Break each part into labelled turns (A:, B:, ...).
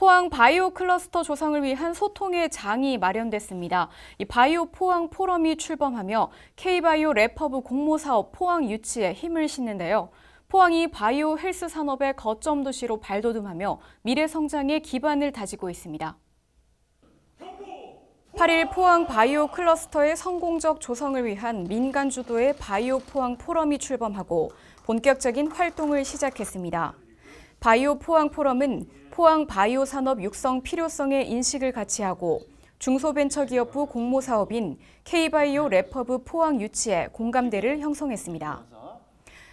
A: 포항 바이오 클러스터 조성을 위한 소통의 장이 마련됐습니다. 이 바이오 포항 포럼이 출범하며 K바이오 랩허브 공모사업 포항 유치에 힘을 싣는데요. 포항이 바이오 헬스 산업의 거점 도시로 발돋움하며 미래 성장의 기반을 다지고 있습니다. 8일 포항 바이오 클러스터의 성공적 조성을 위한 민간 주도의 바이오 포항 포럼이 출범하고 본격적인 활동을 시작했습니다. 바이오 포항 포럼은 포항 바이오 산업 육성 필요성의 인식을 같이 하고 중소벤처기업부 공모사업인 K바이오 랩허브 포항 유치에 공감대를 형성했습니다.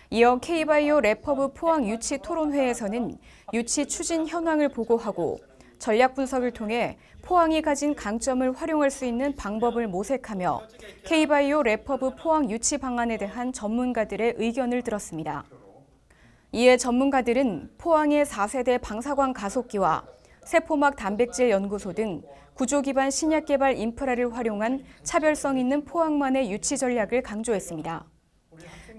A: 이어 K바이오 랩허브 포항 유치 토론회에서는 유치 추진 현황을 보고하고 전략 분석을 통해 포항이 가진 강점을 활용할 수 있는 방법을 모색하며 K바이오 랩허브 포항 유치 방안에 대한 전문가들의 의견을 들었습니다. 이에 전문가들은 포항의 4세대 방사광 가속기와 세포막 단백질 연구소 등 구조 기반 신약 개발 인프라를 활용한 차별성 있는 포항만의 유치 전략을 강조했습니다.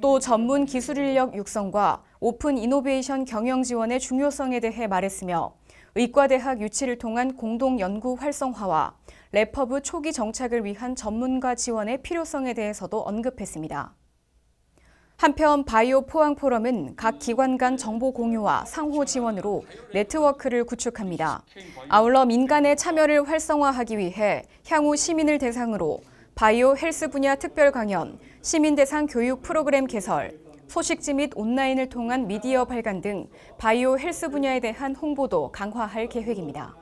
A: 또 전문 기술 인력 육성과 오픈 이노베이션 경영 지원의 중요성에 대해 말했으며 의과대학 유치를 통한 공동 연구 활성화와 랩허브 초기 정착을 위한 전문가 지원의 필요성에 대해서도 언급했습니다. 한편 바이오 포항 포럼은 각 기관 간 정보 공유와 상호 지원으로 네트워크를 구축합니다. 아울러 민간의 참여를 활성화하기 위해 향후 시민을 대상으로 바이오 헬스 분야 특별 강연, 시민 대상 교육 프로그램 개설, 소식지 및 온라인을 통한 미디어 발간 등 바이오 헬스 분야에 대한 홍보도 강화할 계획입니다.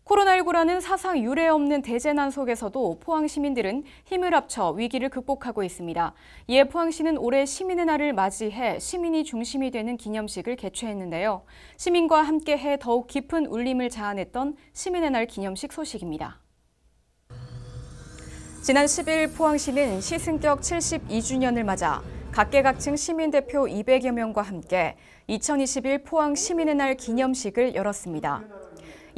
A: 코로나19라는 사상 유례 없는 대재난 속에서도 포항 시민들은 힘을 합쳐 위기를 극복하고 있습니다. 이에 포항시는 올해 시민의 날을 맞이해 시민이 중심이 되는 기념식을 개최했는데요. 시민과 함께해 더욱 깊은 울림을 자아냈던 시민의 날 기념식 소식입니다. 지난 10일 포항시는 시승격 72주년을 맞아 각계각층 시민대표 200여 명과 함께 2021 포항 시민의 날 기념식을 열었습니다.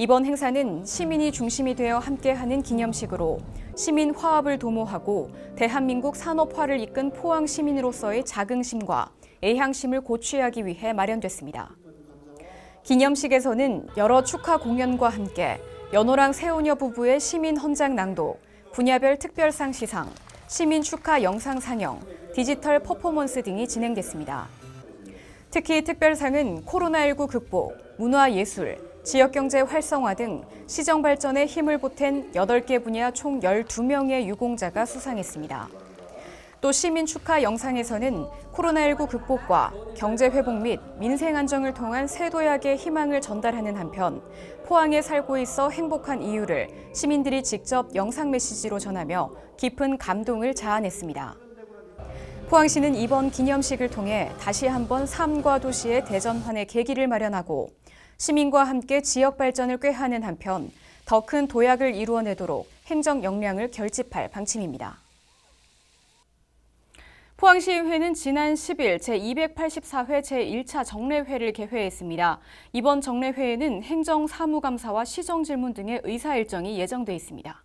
A: 이번 행사는 시민이 중심이 되어 함께하는 기념식으로 시민 화합을 도모하고 대한민국 산업화를 이끈 포항 시민으로서의 자긍심과 애향심을 고취하기 위해 마련됐습니다. 기념식에서는 여러 축하 공연과 함께 연호랑 세오녀 부부의 시민 헌장 낭독, 분야별 특별상 시상, 시민 축하 영상 상영, 디지털 퍼포먼스 등이 진행됐습니다. 특히 특별상은 코로나19 극복, 문화예술, 지역경제 활성화 등 시정 발전에 힘을 보탠 8개 분야 총 12명의 유공자가 수상했습니다. 또 시민 축하 영상에서는 코로나19 극복과 경제 회복 및 민생 안정을 통한 세도약의 희망을 전달하는 한편 포항에 살고 있어 행복한 이유를 시민들이 직접 영상 메시지로 전하며 깊은 감동을 자아냈습니다. 포항시는 이번 기념식을 통해 다시 한번 삶과 도시의 대전환의 계기를 마련하고 시민과 함께 지역 발전을 꾀하는 한편 더 큰 도약을 이루어내도록 행정 역량을 결집할 방침입니다. 포항시의회는 지난 10일 제284회 제1차 정례회를 개회했습니다. 이번 정례회에는 행정사무감사와 시정질문 등의 의사일정이 예정돼 있습니다.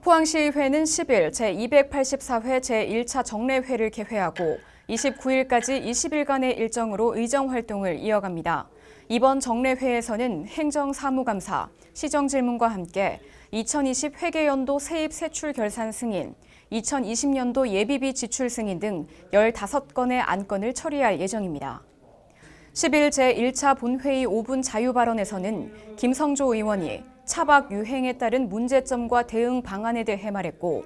A: 포항시의회는 10일 제284회 제1차 정례회를 개회하고 29일까지 20일간의 일정으로 의정활동을 이어갑니다. 이번 정례회에서는 행정사무감사, 시정질문과 함께 2020 회계연도 세입 세출 결산 승인, 2020년도 예비비 지출 승인 등 15건의 안건을 처리할 예정입니다. 10일 제1차 본회의 5분 자유발언에서는 김성조 의원이 차박 유행에 따른 문제점과 대응 방안에 대해 말했고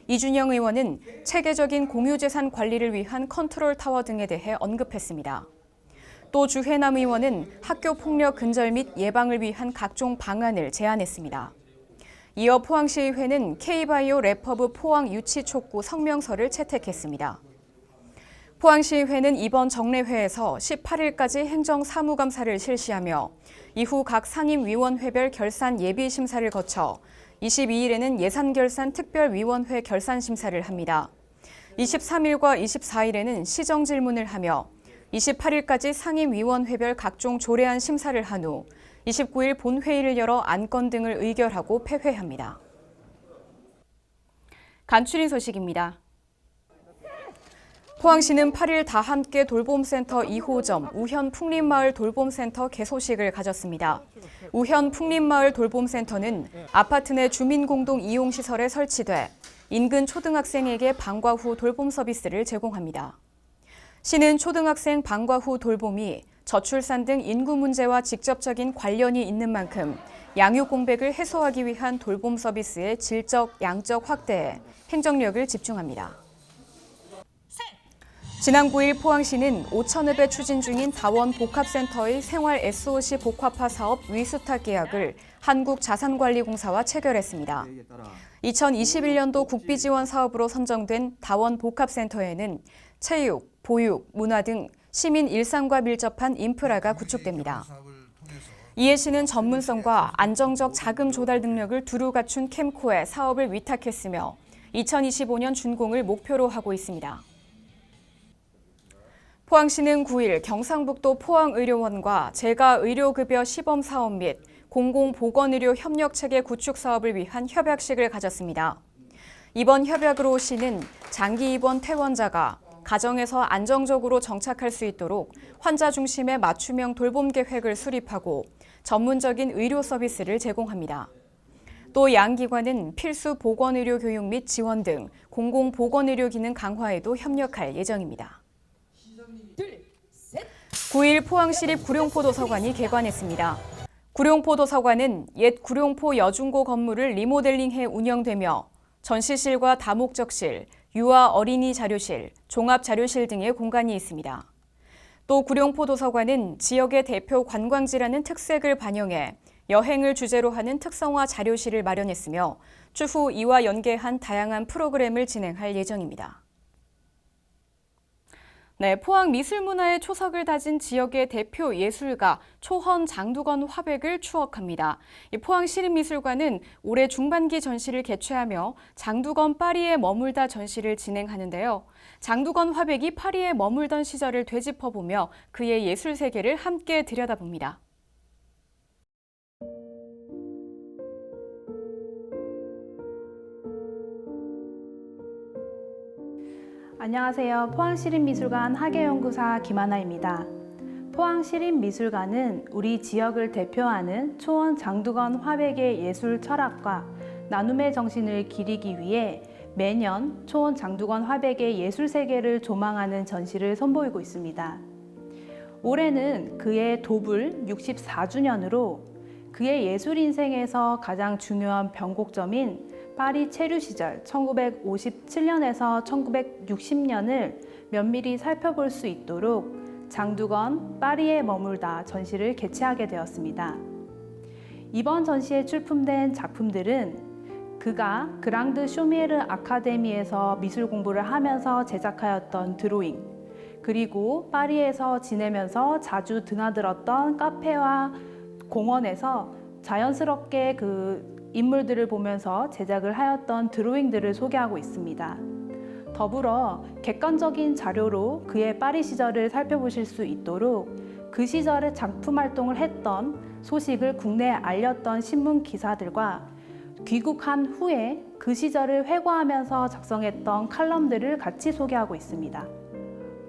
A: 이준영 의원은 체계적인 공유재산 관리를 위한 컨트롤 타워 등에 대해 언급했습니다. 또 주혜남 의원은 학교폭력 근절 및 예방을 위한 각종 방안을 제안했습니다. 이어 포항시의회는 K바이오 랩허브 포항 유치 촉구 성명서를 채택했습니다. 포항시의회는 이번 정례회에서 18일까지 행정사무감사를 실시하며 이후 각 상임위원회별 결산 예비심사를 거쳐 22일에는 예산결산 특별위원회 결산심사를 합니다. 23일과 24일에는 시정질문을 하며 28일까지 상임위원회별 각종 조례안 심사를 한 후 29일 본회의를 열어 안건 등을 의결하고 폐회합니다. 간추린 소식입니다. 포항시는 8일 다함께 돌봄센터 2호점 우현 풍림마을 돌봄센터 개소식을 가졌습니다. 우현 풍림마을 돌봄센터는 아파트 내 주민공동 이용시설에 설치돼 인근 초등학생에게 방과 후 돌봄 서비스를 제공합니다. 시는 초등학생 방과 후 돌봄이 저출산 등 인구 문제와 직접적인 관련이 있는 만큼 양육 공백을 해소하기 위한 돌봄 서비스의 질적, 양적 확대에 행정력을 집중합니다. 지난 9일 포항시는 오천읍에 추진 중인 다원 복합센터의 생활 SOC 복합화 사업 위수탁 계약을 한국자산관리공사와 체결했습니다. 2021년도 국비지원 사업으로 선정된 다원 복합센터에는 체육, 보육, 문화 등 시민 일상과 밀접한 인프라가 구축됩니다. 이에 시는 전문성과 안정적 자금 조달 능력을 두루 갖춘 캠코에 사업을 위탁했으며 2025년 준공을 목표로 하고 있습니다. 포항시는 9일 경상북도 포항의료원과 재가의료급여 시범 사업 및 공공보건의료 협력체계 구축 사업을 위한 협약식을 가졌습니다. 이번 협약으로 시는 장기 입원 퇴원자가 가정에서 안정적으로 정착할 수 있도록 환자 중심의 맞춤형 돌봄 계획을 수립하고 전문적인 의료 서비스를 제공합니다. 또 양 기관은 필수 보건의료 교육 및 지원 등 공공보건의료 기능 강화에도 협력할 예정입니다. 9일 포항시립 구룡포도서관이 개관했습니다. 구룡포도서관은 옛 구룡포 여중고 건물을 리모델링해 운영되며 전시실과 다목적실, 유아 어린이 자료실, 종합자료실 등의 공간이 있습니다. 또 구룡포도서관은 지역의 대표 관광지라는 특색을 반영해 여행을 주제로 하는 특성화 자료실을 마련했으며 추후 이와 연계한 다양한 프로그램을 진행할 예정입니다. 네, 포항 미술문화의 초석을 다진 지역의 대표 예술가 초헌 장두건 화백을 추억합니다. 포항시립미술관은 올해 중반기 전시를 개최하며 장두건 파리에 머물다 전시를 진행하는데요. 장두건 화백이 파리에 머물던 시절을 되짚어보며 그의 예술 세계를 함께 들여다봅니다.
B: 안녕하세요. 포항시립미술관 학예연구사 김하나입니다. 포항시립미술관은 우리 지역을 대표하는 초원 장두건 화백의 예술 철학과 나눔의 정신을 기리기 위해 매년 초원 장두건 화백의 예술 세계를 조망하는 전시를 선보이고 있습니다. 올해는 그의 도불 64주년으로 그의 예술 인생에서 가장 중요한 변곡점인 파리 체류 시절 1957년에서 1960년을 면밀히 살펴볼 수 있도록 장두건 파리에 머물다 전시를 개최하게 되었습니다. 이번 전시에 출품된 작품들은 그가 그랑드 쇼미에르 아카데미에서 미술 공부를 하면서 제작하였던 드로잉, 그리고 파리에서 지내면서 자주 드나들었던 카페와 공원에서 자연스럽게 그 인물들을 보면서 제작을 하였던 드로잉들을 소개하고 있습니다. 더불어 객관적인 자료로 그의 파리 시절을 살펴보실 수 있도록 그 시절에 작품 활동을 했던 소식을 국내에 알렸던 신문 기사들과 귀국한 후에 그 시절을 회고하면서 작성했던 칼럼들을 같이 소개하고 있습니다.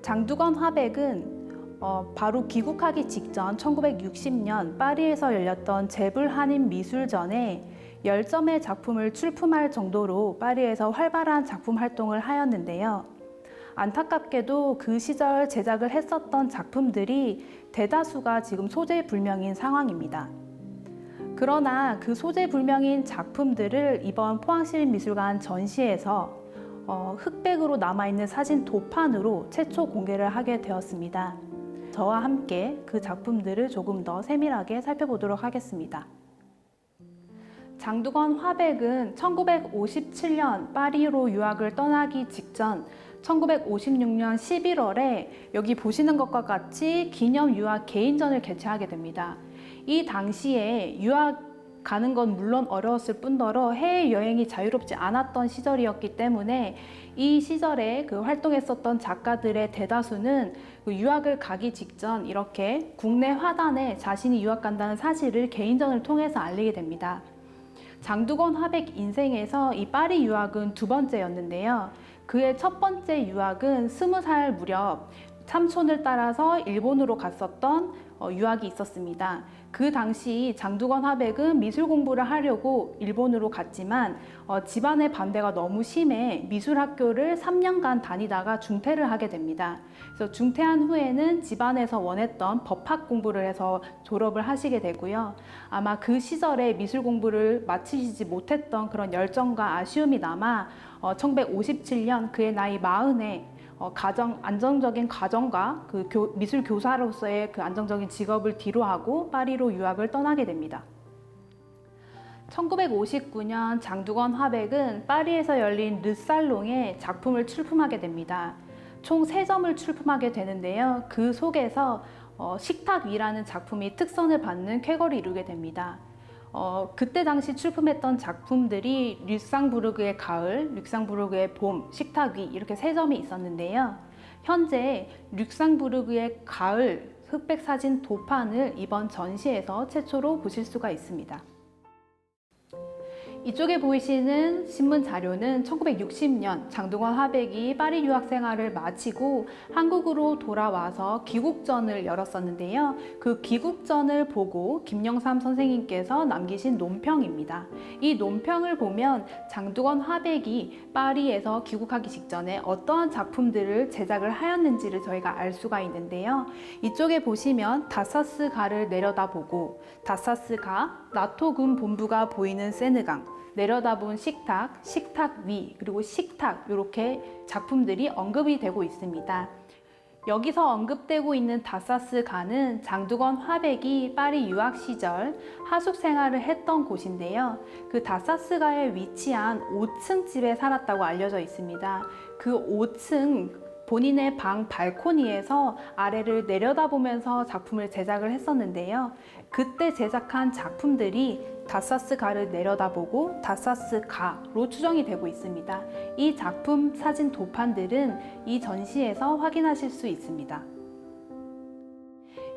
B: 장두건 화백은 바로 귀국하기 직전 1960년 파리에서 열렸던 제불 한인 미술전에 10점의 작품을 출품할 정도로 파리에서 활발한 작품 활동을 하였는데요. 안타깝게도 그 시절 제작을 했었던 작품들이 대다수가 지금 소재불명인 상황입니다. 그러나 그 소재불명인 작품들을 이번 포항시립미술관 전시에서 흑백으로 남아있는 사진 도판으로 최초 공개를 하게 되었습니다. 저와 함께 그 작품들을 조금 더 세밀하게 살펴보도록 하겠습니다. 장두건 화백은 1957년 파리로 유학을 떠나기 직전 1956년 11월에 여기 보시는 것과 같이 기념 유학 개인전을 개최하게 됩니다. 이 당시에 유학 가는 건 물론 어려웠을 뿐더러 해외여행이 자유롭지 않았던 시절이었기 때문에 이 시절에 그 활동했었던 작가들의 대다수는 그 유학을 가기 직전 이렇게 국내 화단에 자신이 유학 간다는 사실을 개인전을 통해서 알리게 됩니다. 장두건 화백 인생에서 이 파리 유학은 두 번째였는데요. 그의 첫 번째 유학은 20살 무렵 삼촌을 따라서 일본으로 갔었던 유학이 있었습니다. 그 당시 장두건 화백은 미술 공부를 하려고 일본으로 갔지만 집안의 반대가 너무 심해 미술학교를 3년간 다니다가 중퇴를 하게 됩니다. 그래서 중퇴한 후에는 집안에서 원했던 법학 공부를 해서 졸업을 하시게 되고요. 아마 그 시절에 미술 공부를 마치시지 못했던 그런 열정과 아쉬움이 남아 1957년 그의 나이 40에 안정적인 가정과 그 미술 교사로서의 그 안정적인 직업을 뒤로하고 파리로 유학을 떠나게 됩니다. 1959년 장두건 화백은 파리에서 열린 르살롱에 작품을 출품하게 됩니다. 총 3점을 출품하게 되는데요. 그 속에서 식탁 위라는 작품이 특선을 받는 쾌거를 이루게 됩니다. 그때 당시 출품했던 작품들이 лю상부르크의 가을, лю상부르크의 봄, 식탁 위 이렇게 3점이 있었는데요. 현재 лю상부르크의 가을 흑백 사진 도판을 이번 전시에서 최초로 보실 수가 있습니다. 이쪽에 보이시는 신문 자료는 1960년 장두건 화백이 파리 유학 생활을 마치고 한국으로 돌아와서 귀국전을 열었었는데요. 그 귀국전을 보고 김영삼 선생님께서 남기신 논평입니다. 이 논평을 보면 장두건 화백이 파리에서 귀국하기 직전에 어떠한 작품들을 제작을 하였는지를 저희가 알 수가 있는데요. 이쪽에 보시면 다사스 가를 내려다보고 다사스 가, 나토군 본부가 보이는 세느강, 내려다본 식탁, 식탁 위, 그리고 식탁 이렇게 작품들이 언급이 되고 있습니다. 여기서 언급되고 있는 다사스 가는 장두건 화백이 파리 유학 시절 하숙 생활을 했던 곳인데요. 그 다사스 가에 위치한 5층 집에 살았다고 알려져 있습니다. 그 5층 본인의 방 발코니에서 아래를 내려다보면서 작품을 제작을 했었는데요. 그때 제작한 작품들이 다사스 가를 내려다보고 다사스 가로 추정이 되고 있습니다. 이 작품 사진 도판들은 이 전시에서 확인하실 수 있습니다.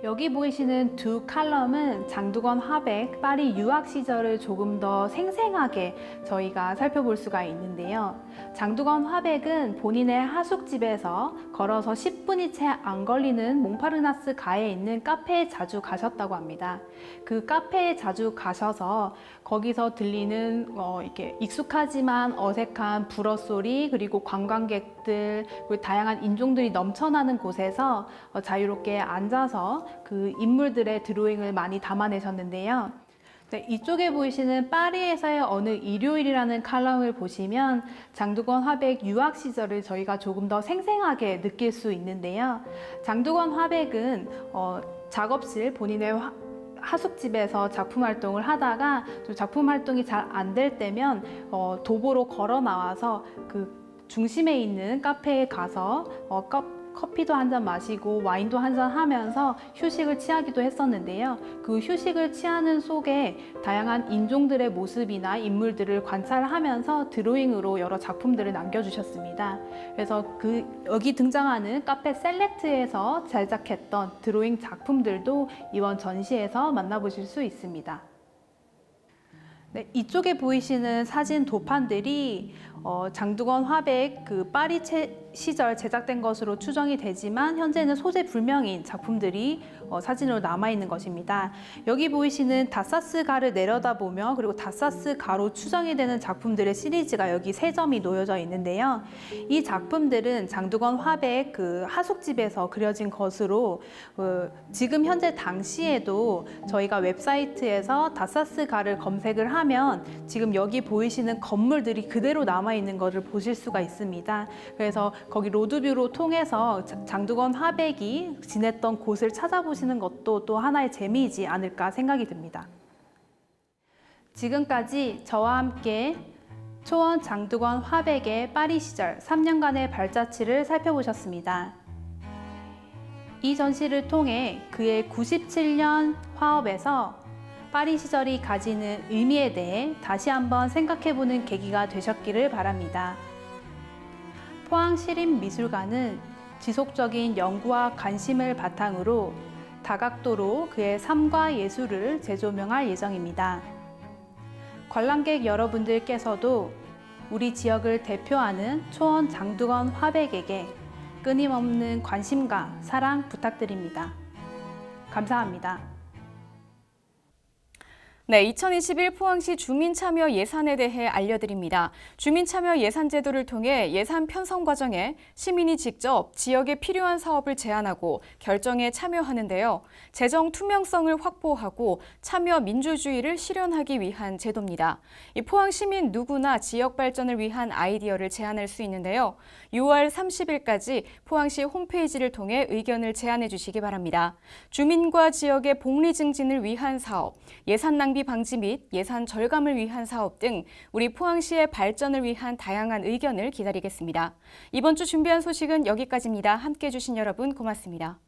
B: 여기 보이시는 두 칼럼은 장두건 화백 파리 유학 시절을 조금 더 생생하게 저희가 살펴볼 수가 있는데요. 장두건 화백은 본인의 하숙집에서 걸어서 10분이 채 안 걸리는 몽파르나스 가에 있는 카페에 자주 가셨다고 합니다. 그 카페에 자주 가셔서 거기서 들리는 이렇게 익숙하지만 어색한 불어 소리, 그리고 관광객들, 그리고 다양한 인종들이 넘쳐나는 곳에서 자유롭게 앉아서 그 인물들의 드로잉을 많이 담아내셨는데요. 네, 이쪽에 보이시는 파리에서의 어느 일요일이라는 칼럼을 보시면 장두건 화백 유학 시절을 저희가 조금 더 생생하게 느낄 수 있는데요. 장두건 화백은 작업실 본인의 하숙집에서 작품 활동을 하다가 좀 작품 활동이 잘 안 될 때면 도보로 걸어 나와서 그 중심에 있는 카페에 가서 커피도 한 잔 마시고 와인도 한 잔 하면서 휴식을 취하기도 했었는데요. 그 휴식을 취하는 속에 다양한 인종들의 모습이나 인물들을 관찰하면서 드로잉으로 여러 작품들을 남겨주셨습니다. 그래서 여기 등장하는 카페 셀렉트에서 제작했던 드로잉 작품들도 이번 전시에서 만나보실 수 있습니다. 네, 이쪽에 보이시는 사진 도판들이 장두건 화백 그 파리 시절 제작된 것으로 추정이 되지만 현재는 소재 불명인 작품들이 사진으로 남아있는 것입니다. 여기 보이시는 다사스 가를 내려다보며 그리고 다사스 가로 추정이 되는 작품들의 시리즈가 여기 3점이 놓여져 있는데요. 이 작품들은 장두건 화백 그 하숙집에서 그려진 것으로 지금 현재 당시에도 저희가 웹사이트에서 다사스 가를 검색을 하면 지금 여기 보이시는 건물들이 그대로 남아있는 것을 보실 수가 있습니다. 그래서 거기 로드뷰로 통해서 장두건 화백이 지냈던 곳을 찾아보시는 것도 또 하나의 재미이지 않을까 생각이 듭니다. 지금까지 저와 함께 초원 장두건 화백의 파리 시절 3년간의 발자취를 살펴보셨습니다. 이 전시를 통해 그의 97년 화업에서 파리 시절이 가지는 의미에 대해 다시 한번 생각해보는 계기가 되셨기를 바랍니다. 포항시립미술관은 지속적인 연구와 관심을 바탕으로 다각도로 그의 삶과 예술을 재조명할 예정입니다. 관람객 여러분들께서도 우리 지역을 대표하는 초원 장두건 화백에게 끊임없는 관심과 사랑 부탁드립니다. 감사합니다.
A: 네, 2021 포항시 주민참여 예산에 대해 알려드립니다. 주민참여 예산 제도를 통해 예산 편성 과정에 시민이 직접 지역에 필요한 사업을 제안하고 결정에 참여하는데요. 재정 투명성을 확보하고 참여 민주주의를 실현하기 위한 제도입니다. 이 포항 시민 누구나 지역 발전을 위한 아이디어를 제안할 수 있는데요. 6월 30일까지 포항시 홈페이지를 통해 의견을 제안해 주시기 바랍니다. 주민과 지역의 복리 증진을 위한 사업, 예산 낭비 방지 및 예산 절감을 위한 사업 등 우리 포항시의 발전을 위한 다양한 의견을 기다리겠습니다. 이번 주 준비한 소식은 여기까지입니다. 함께해 주신 여러분 고맙습니다.